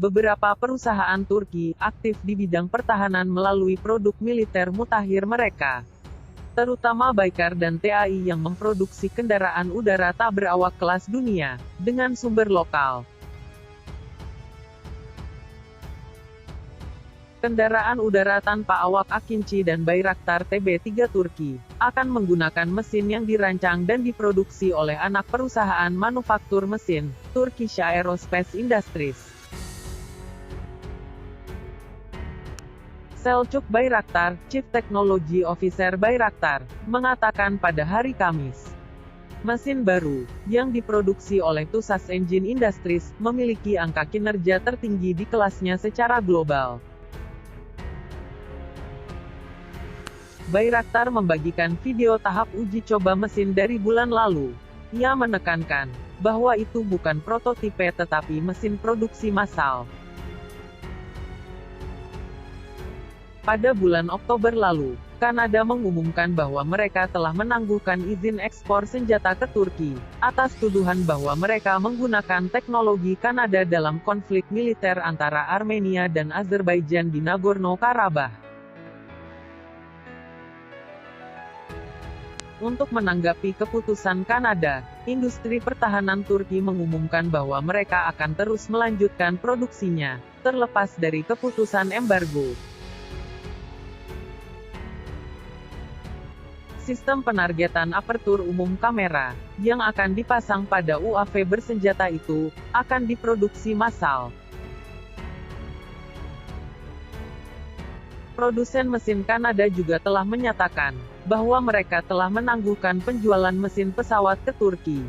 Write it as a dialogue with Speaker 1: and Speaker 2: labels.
Speaker 1: beberapa perusahaan Turki aktif di bidang pertahanan melalui produk militer mutakhir mereka, terutama Baykar dan TAI yang memproduksi kendaraan udara tak berawak kelas dunia, dengan sumber lokal. Kendaraan udara tanpa awak Akinci dan Bayraktar TB3 Turki akan menggunakan mesin yang dirancang dan diproduksi oleh anak perusahaan manufaktur mesin, Turkish Aerospace Industries. Selçuk Bayraktar, Chief Technology Officer Bayraktar, mengatakan pada hari Kamis, mesin baru, yang diproduksi oleh Tusas Engine Industries, memiliki angka kinerja tertinggi di kelasnya secara global. Bayraktar membagikan video tahap uji coba mesin dari bulan lalu. Ia menekankan bahwa itu bukan prototipe tetapi mesin produksi massal. Pada bulan Oktober lalu, Kanada mengumumkan bahwa mereka telah menangguhkan izin ekspor senjata ke Turki, atas tuduhan bahwa mereka menggunakan teknologi Kanada dalam konflik militer antara Armenia dan Azerbaijan di Nagorno-Karabakh. Untuk menanggapi keputusan Kanada, industri pertahanan Turki mengumumkan bahwa mereka akan terus melanjutkan produksinya, terlepas dari keputusan embargo. Sistem penargetan apertur umum kamera, yang akan dipasang pada UAV bersenjata itu, akan diproduksi massal. Produsen mesin Kanada juga telah menyatakan bahwa mereka telah menangguhkan penjualan mesin pesawat ke Turki.